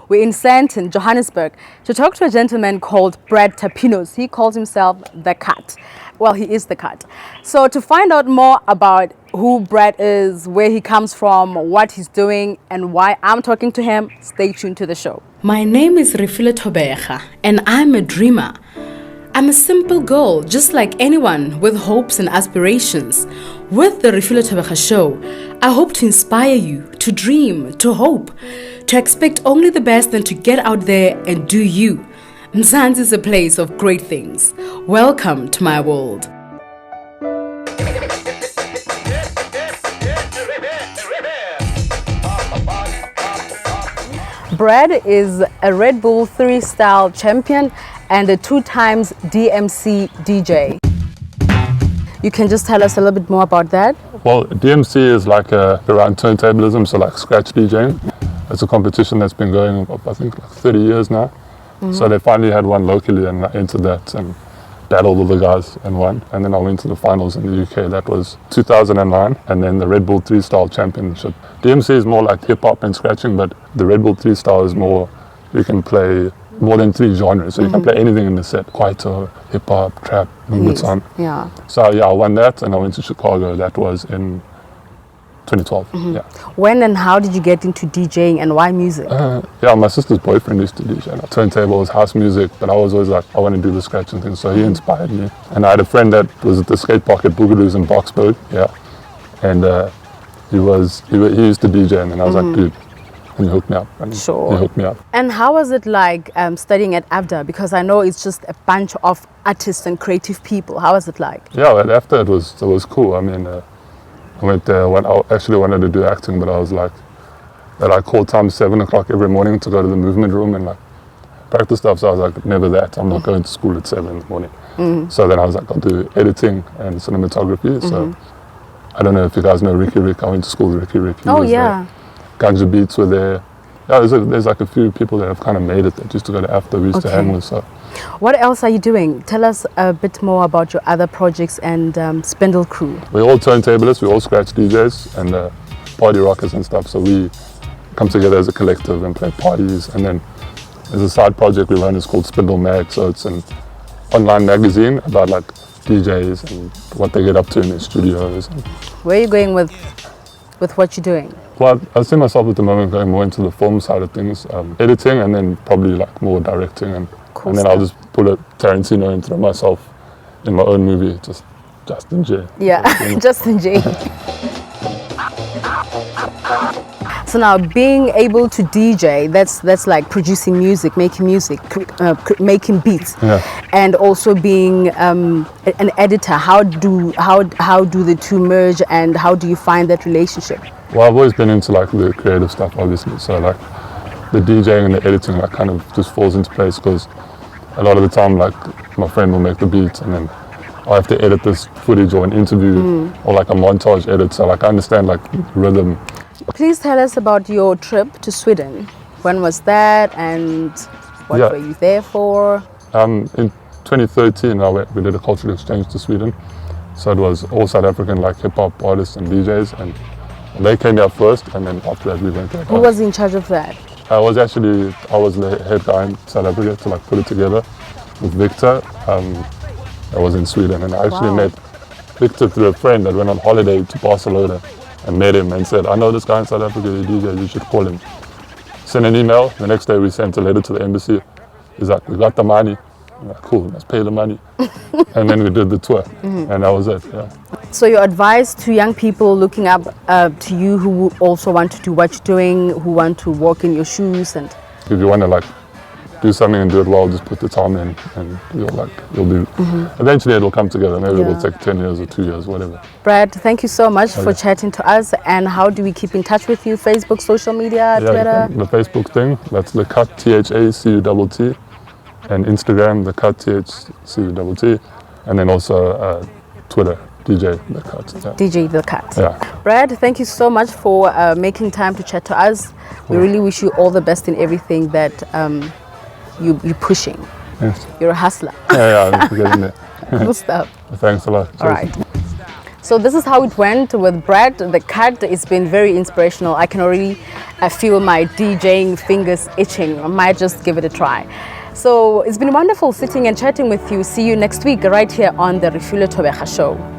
We're in Sandton, Johannesburg, to talk to a gentleman called Tapinos. He calls himself the Cutt. Well, he is the Cutt. So to find out more about who Brad is, where he comes from, what he's doing, and why I'm talking to him, stay tuned to the show. My name is Refilwe Thobega, and I'm a dreamer. I'm a simple girl, just like anyone with hopes and aspirations. With the Refilwe Thobega show, I hope to inspire you to dream, to hope, to expect only the best and to get out there and do you. Mzansi is a place of great things. Welcome to my world. Brad is a Red Bull Thre3Style Champion and a 2-times DMC DJ. You can just tell us a little bit more about that? Well, DMC is like around turntablism, so like scratch DJing. It's a competition that's been going, I think, like 30 years now. Mm-hmm. So they finally had one locally and I entered that and battled with the guys and won. And then I went to the finals in the UK. That was 2009. And then the Red Bull Thre3Style Championship. DMC is more like hip hop and scratching, but the Red Bull Thre3Style is more, you can play more than 3 genres. So you can play anything in the set. Kwaito, hip hop, trap, boots on. Yeah. So yeah, I won that and I went to Chicago. That was in 2012. Yeah. When and how did you get into DJing and why music? Yeah, my sister's boyfriend used to DJ. Like, turntables, house music, but I was always like, I want to do the scratching thing. So he inspired me. And I had a friend that was at the skate park at Boogaloos in Boksburg. Yeah. And he used to DJ and then I was like, dude, can you hook me up? And Sure. he hooked me up. And how was it like studying at AFDA? Because I know it's just a bunch of artists and creative people. How was it like? Yeah, at AFDA it was cool. I mean, I went there when I actually wanted to do acting, but I was like, that I called time 7 o'clock every morning to go to the movement room and like practice stuff. So I was like, never that. I'm not going to school at 7 in the morning. So then I was like, I'll do editing and cinematography. So I don't know if you guys know Ricky Rick. I went to school with Ricky Rick. Oh yeah. Ganja Beats were there. Yeah, there's like a few people that have kind of made it that used to go to AFDA, we used to hang with. So. What else are you doing? Tell us a bit more about your other projects and Spindle Crew. We're all turntablists, we all scratch DJs and party rockers and stuff. So we come together as a collective and play parties. And then there's a side project we run, it's called Spindle Mag. So it's an online magazine about like DJs and what they get up to in their studios. Where are you going with what you're doing? Well, I see myself at the moment going more into the film side of things, editing and then probably like more directing. And then I'll just pull a Tarantino and throw myself in my own movie, just in J. Yeah, just in J. So now being able to DJ, that's like producing music, making making beats, and also being an editor. How do the two merge, and how do you find that relationship? Well, I've always been into like the creative stuff, obviously. So like the DJing and the editing, like kind of just falls into place because a lot of the time, like my friend will make the beat and then I have to edit this footage or an interview or like a montage edit. So like I understand like rhythm. Please tell us about your trip to Sweden. When was that and what were you there for? In 2013, we did a cultural exchange to Sweden. So it was all South African like hip hop artists and DJs and they came here first and then after that we went there. Who was in charge of that? I was the head guy in South Africa to like put it together with Victor. I was in Sweden and I actually met Victor through a friend that went on holiday to Barcelona and met him and said, I know this guy in South Africa, the DJ, you should call him. Sent an email, the next day we sent a letter to the embassy. He's like, we got the money. I'm like, cool, let's pay the money. And then we did the tour and that was it, yeah. So your advice to young people looking up to you who also want to do what you're doing, who want to walk in your shoes and... If you want to like do something and do it well, just put the time in and you'll be, eventually it'll come together. Maybe it will take 10 years or 2 years, whatever. Brad, thank you so much for chatting to us. And how do we keep in touch with you? Facebook, social media, Twitter? The Facebook thing, that's the Cutt, THACUTT. And Instagram, the Cutt, THCUTT. And then also Twitter, DJ the Cutt. Yeah. DJ the Cutt. Yeah. Brad, thank you so much for making time to chat to us. We really wish you all the best in everything that you're pushing. Yes. You're a hustler. Yeah, I'm getting there. Good stuff. Thanks a lot. All right. So this is how it went with Brad. The Cutt. It's been very inspirational. I can already feel my DJing fingers itching. I might just give it a try. So it's been wonderful sitting and chatting with you. See you next week right here on the Refilwe Thobega Show.